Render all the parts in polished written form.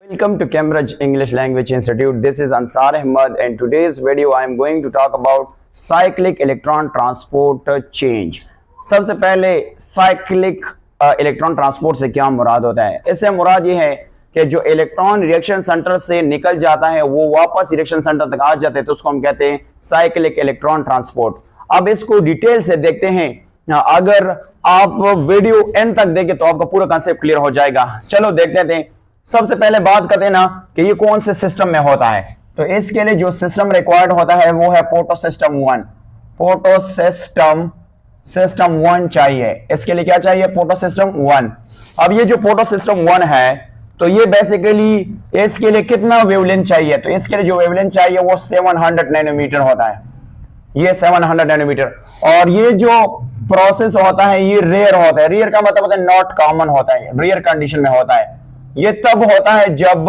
Welcome to Cambridge English Language Institute. This is Ansar Ahmad and today's video I am going to talk about cyclic electron transport change. सबसे पहले cyclic electron transport से क्या मुराद होता है? इससे मुराद ये है कि जो इलेक्ट्रॉन रिएक्शन सेंटर से निकल जाता है वो वापस रिएक्शन सेंटर तक आ जाते हैं तो उसको हम कहते हैं साइक्लिक इलेक्ट्रॉन ट्रांसपोर्ट। अब इसको डिटेल से देखते हैं। अगर आप वीडियो एंड तक देखें तो आपका पूरा कांसेप्ट क्लियर हो जाएगा। चलो देखते हैं। सबसे पहले बात करते हैं ना कि ये कौन से सिस्टम में होता है। तो इसके लिए जो सिस्टम रिक्वायर्ड होता है वो है फोटो सिस्टम 1 चाहिए। इसके लिए क्या चाहिए? Photo system 1। अब ये जो फोटो सिस्टम 1 है तो ये बेसिकली इसके लिए कितना वेवलेंथ चाहिए? तो इसके लिए जो वेवलेंथ चाहिए वो 700 नैनोमीटर होता है। ये 700 नैनोमीटर। और ये जो प्रोसेस होता है ये रेयर होता है। रेयर का मतलब होता है नॉट कॉमन होता है, रेयर कंडीशन में होता है। ये तब होता है जब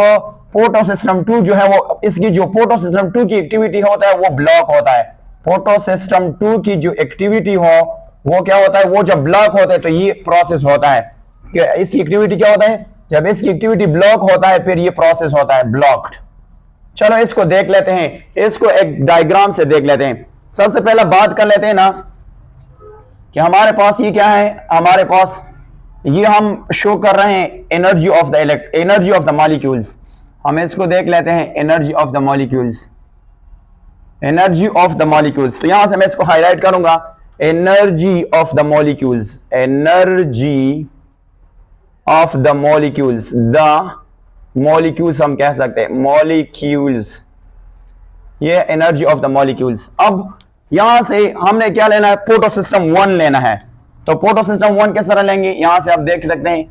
फोटो सिस्टम 2 जो है वो इसकी जो फोटो सिस्टम 2 की एक्टिविटी होता है वो ब्लॉक होता है। फोटो सिस्टम 2 की जो एक्टिविटी हो वो क्या होता है? वो जब ब्लॉक होता है तो ये प्रोसेस होता है कि इसकी एक्टिविटी क्या होता है? जब इसकी एक्टिविटी ब्लॉक होता है फिर ये प्रोसेस होता है ब्लॉक्ड। चलो इसको देख लेते हैं, इसको एक डायग्राम से देख लेते हैं। सबसे पहला बात कर लेते हैं ना कि हमारे पास ये क्या है। हमारे पास ये हम शो कर रहे हैं एनर्जी ऑफ द मॉलिक्यूल्स। हम इसको देख लेते हैं एनर्जी ऑफ द मॉलिक्यूल्स। तो यहां से मैं इसको हाईलाइट करूंगा energy of the molecules. The molecules हम कह सकते हैं मॉलिक्यूल्स, ये एनर्जी ऑफ द मॉलिक्यूल्स। अब यहां से हमने क्या लेना है? फोटो सिस्टम 1 लेना है। तो फोटो सिस्टम 1 किस तरह लेंगे? यहां से आप देख सकते हैं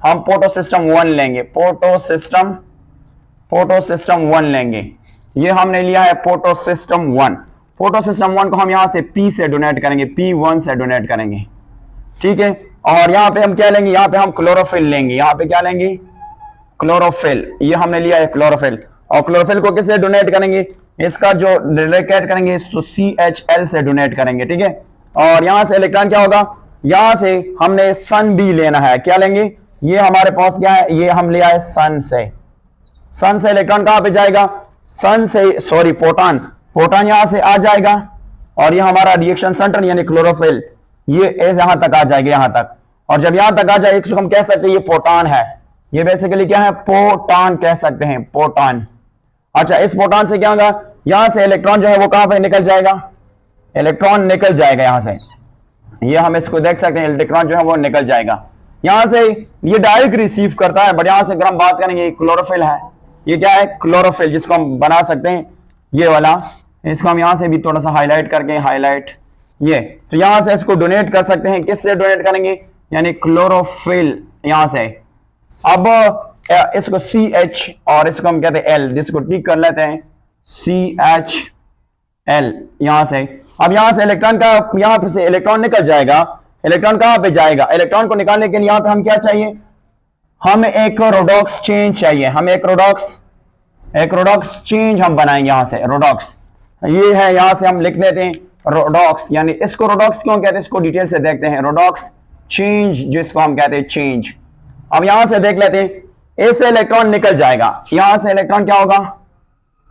हम फोटो सिस्टम 1 लेंगे। फोटो सिस्टम 1 लेंगे। ये हमने लिया है फोटो सिस्टम 1। फोटो सिस्टम 1 को हम यहां से P से डोनेट करेंगे, P1 से डोनेट करेंगे, ठीक है। और यहां पे हम क्या लेंगे? यहां पे हम क्लोरोफिल लेंगे। यहां पे क्या लेंगे? क्लोरोफिल। ये हमने लिया है क्लोरोफिल। और क्लोरोफिल को किससे डोनेट करेंगे? इसका जो डोनेट करेंगे तो CHL से डोनेट करेंगे, ठीक है। और यहां से इलेक्ट्रॉन क्या होगा? यहां से हमने सन भी लेना है। क्या लेंगे? ये हमारे पास क्या है? ये हम लिया है सन से इलेक्ट्रॉन कहां पे जाएगा? फोटोन यहां से आ जाएगा और ये हमारा रिएक्शन सेंटर यानी क्लोरोफिल ये यहां तक आ जाएगा, यहां तक। और जब यहां तक आ जाए इसको हम कह सकते हैं ये फोटोन है। ये बेसिकली क्या है? फोटोन कह सकते हैं, फोटोन। अच्छा, इस फोटोन से क्या होगा? यहां से इलेक्ट्रॉन जो है वो कहां पे निकल जाएगा? इलेक्ट्रॉन निकल जाएगा यहां से। ये हम इसको देख सकते हैं, इलेक्ट्रॉन जो है वो निकल जाएगा यहां से। ये डायरेक्ट रिसीव करता है। बट यहां से अगर हम बात करेंगे क्लोरोफिल है। ये क्या है? क्लोरोफिल, जिसको हम बना सकते हैं ये वाला। इसको हम यहां से भी थोड़ा सा हाईलाइट करके ये तो यहां से इसको डोनेट कर सकते हैं। किससे डोनेट करेंगे? यानी क्लोरोफिल यहां से। अब इसको CH और इसको हम कहते हैं L, जिसको टिक कर लेते हैं CHL यहां से। अब यहां से इलेक्ट्रॉन का यहां से इलेक्ट्रॉन निकल जाएगा। इलेक्ट्रॉन कहां पे जाएगा? इलेक्ट्रॉन को निकालने के लिए यहां पे हम क्या चाहिए? हमें एक रोडॉक्स चेंज चाहिए। हम एक रोडॉक्स चेंज हम बनाएंगे यहां से। रोडॉक्स ये है, यहां से हम लिख देते हैं रोडॉक्स। यानी इसको रोडॉक्स क्यों कहते हैं इसको डिटेल से देखते हैं। रोडॉक्स चेंज जिसको हम कहते हैं चेंज। अब यहां से देख लेते हैं, इससे इलेक्ट्रॉन निकल जाएगा। यहां से इलेक्ट्रॉन क्या होगा?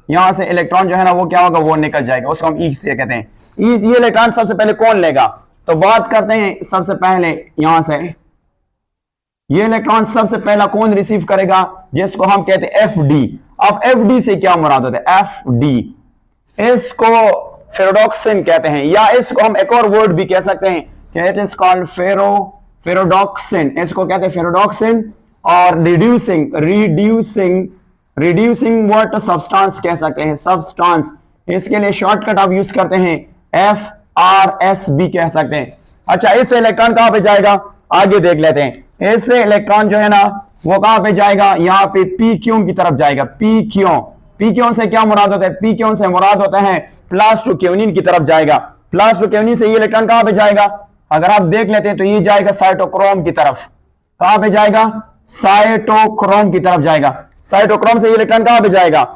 यहां से इलेक्ट्रॉन जो है ना वो क्या होगा? वो निकल जाएगा। उसको हम ई से कहते हैं। ये इलेक्ट्रॉन सबसे पहले कौन लेगा? तो बात करते हैं सबसे पहले यहां से ये इलेक्ट्रॉन सबसे पहला कौन रिसीव करेगा? जिसको हम कहते हैं FD। अब FD से क्या मुराद होता है? FD इसको फेरोडॉक्सिन कहते हैं, या इसको हम एक और वर्ड भी कह सकते हैं कि इट इज कॉल्ड फेरोडॉक्सिन। इसको कहते हैं फेरोडॉक्सिन। और रिड्यूसिंग व्हाट सब्सटेंस कह सकते हैं, सब्सटेंस। इसके लिए शॉर्टकट आप यूज करते हैं FRS भी कह सकते हैं। अच्छा, इससे इलेक्ट्रॉन कहां पे जाएगा? आगे देख लेते हैं। इससे इलेक्ट्रॉन जो है ना वो कहां पे जाएगा? यहां पे PQ की तरफ जाएगा। PQ से क्या मुराद होता है? PQ से मुराद होता है प्लास्टोक्योनिन की तरफ जाएगा। प्लास्टोक्योनिन से ये इलेक्ट्रॉन कहां पे जाएगा? अगर आप देख लेते हैं तो ये जाएगा साइटोक्रोम की तरफ। कहां पे जाएगा? साइटोक्रोम की तरफ जाएगा। साइटोक्रोम से ये इलेक्ट्रॉन कहां पे जाएगा?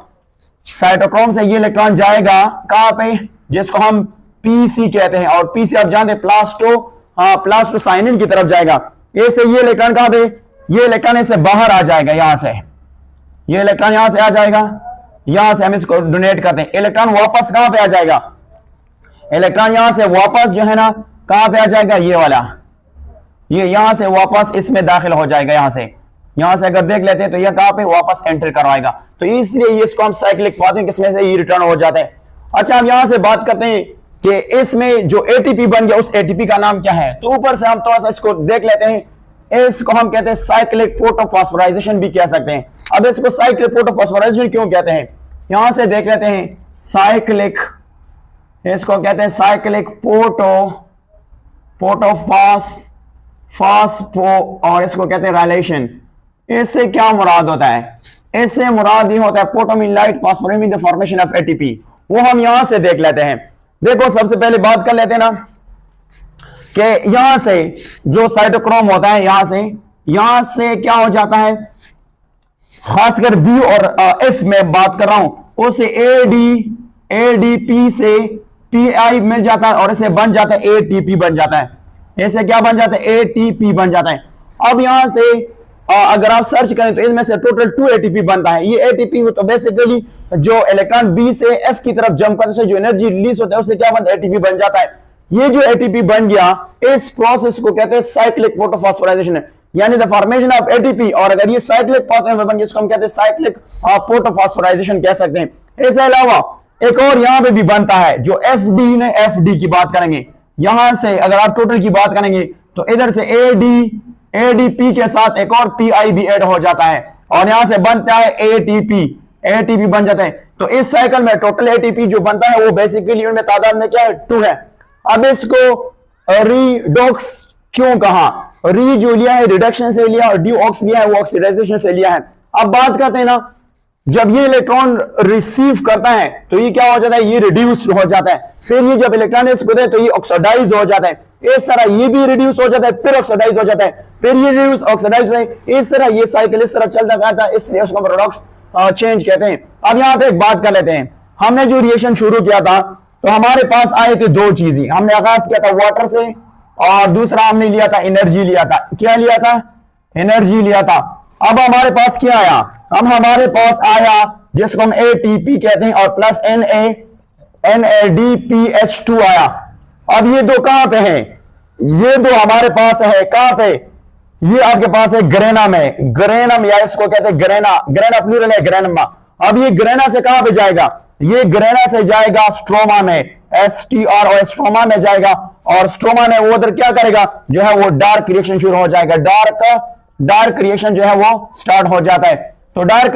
साइटोक्रोम से ये इलेक्ट्रॉन जाएगा कहां पे? जिसको हम PC कहते हैं। और PC आप जानते हैं प्लास्टोसाइनिन की तरफ जाएगा। इससे ये इलेक्ट्रॉन कहां पे? ये इलेक्ट्रॉन इससे बाहर आ जाएगा यहां से। ये इलेक्ट्रॉन यहां से आ जाएगा, यहां से हम इसको डोनेट करते हैं, इलेक्ट्रॉन वापस कहां पे आ जाएगा, इलेक्ट्रॉन यहां से वापस जो है ना कहां पे आ जाएगा, ये वाला, ये यहां से वापस इसमें दाखिल हो जाएगा, यहां से अगर देख लेते हैं तो ये कहां पे वापस एंटर करवाएगा। तो इसलिए इसको हम साइक्लिक पाथ में किसमें से ये रिटर्न हो जाते हैं। अच्छा, हम यहां से बात करते हैं कि इसमें जो एटीपी बन गया उस एटीपी का नाम क्या है। तो ऊपर से हम थोड़ा सा इसको देख लेते हैं, इसको हम कहते हैं साइक्लिक फोटोफॉस्फोराइजेशन भी कह सकते हैं। अब इसको साइक्लिक फोटोफॉस्फोराइजेशन क्यों कहते हैं, यहां से देख लेते हैं, साइक्लिक, इसको कहते हैं साइक्लिक फोटोफॉस्फो और इसको कहते हैं राइलेशन। इससे क्या मुराद होता है, इससे मुराद ये होता है पोटोमिन लाइट फॉस्फोरिन द फॉर्मेशन ऑफ एटीपी। वो हम यहां से देख लेते हैं। देखो सबसे पहले बात कर लेते हैं ना कि यहां से जो साइटोक्रोम होता है, यहां से क्या हो जाता है, खासकर बी और एफ में बात कर रहा हूं, उसे एडीपी से पीआई मिल जाता है और इसे बन जाता है एटीपी बन जाता है, ऐसे क्या बन जाता है, एटीपी बन जाता है। अब यहां से अगर आप सर्च करें तो इसमें से टोटल 2 एटीपी बनता है। ये एटीपी तो बेसिकली जो इलेक्ट्रॉन बी से एफ की तरफ जंप करने से जो एनर्जी रिलीज होता है उससे क्या बनता है, एटीपी बन जाता है। ये जो एटीपी बन गया, इस प्रोसेस को कहते हैं साइक्लिक फोटोफॉस्फोराइजेशन, यानी द फॉर्मेशन ऑफ एटीपी। और अगर ये साइक्लिक पाथवे में बन गया, इसको हम कहते हैं साइक्लिक फोटोफॉस्फोराइजेशन कह सकते हैं। इसके अलावा एक और यहां पे भी बनता है, जो एफडी की बात करेंगे, यहां से अगर आप टोटल की बात करेंगे तो इधर से एडीपी के साथ एक और पीआई भी ऐड हो जाता है और यहां से बनता है एटीपी बन जाता है। तो इस साइकिल में टोटल एटीपी जो बनता है वो बेसिकली उनमें तादाद में क्या है, 2 है। अब इसको रीडॉक्स क्यों कहा, री जो लिया है रिडक्शन से लिया और डीऑक्स लिया है वो ऑक्सीडाइजेशन से लिया है। अब बात करते हैं ना, जब ये इलेक्ट्रॉन रिसीव करता है तो ये क्या हो जाता है, ये रिड्यूस हो जाता है। फिर ये जब इलेक्ट्रॉन इसको दे तो ये ऑक्सीडाइज हो जाता है, इस तरह ये भी रिड्यूस हो जाता है, फिर ऑक्सीडाइज हो जाता है, फिर ये रिड्यूस ऑक्सीडाइज हो जाता है। इस तरह ये साइकिल इस तरह चलता रहता है, इसलिए उसको रेडॉक्स चेंज कहते हैं। अब यहां पे एक बात कर लेते हैं, हमने जो रिएक्शन शुरू किया था तो हमारे पास आए थे 2 चीजें, हमने आगाज किया था वाटर से और दूसरा हमने लिया था एनर्जी लिया था। क्या लिया था, एनर्जी लिया था। अब हमारे पास क्या आया, हमारे पास आया जिसको हम एटीपी कहते हैं और प्लस NADPH2 आया। अब ये 2 कहां पे हैं, ये 2 हमारे पास है कहां पे, ये आपके पास है ग्रेनम में, ग्रेनम या इसको कहते हैं ग्रेना प्लूरल है ग्रेनमा। अब ये ग्रेना से कहां पे जाएगा, ये ग्रेना से जाएगा स्ट्रोमा में, STR स्ट्रोमा में जाएगा और स्ट्रोमा में वो उधर क्या करेगा, जो है वो डार्क रिएक्शन शुरू हो जाएगा, डार्क रिएक्शन जो है वो स्टार्ट हो जाता है। तो डार्क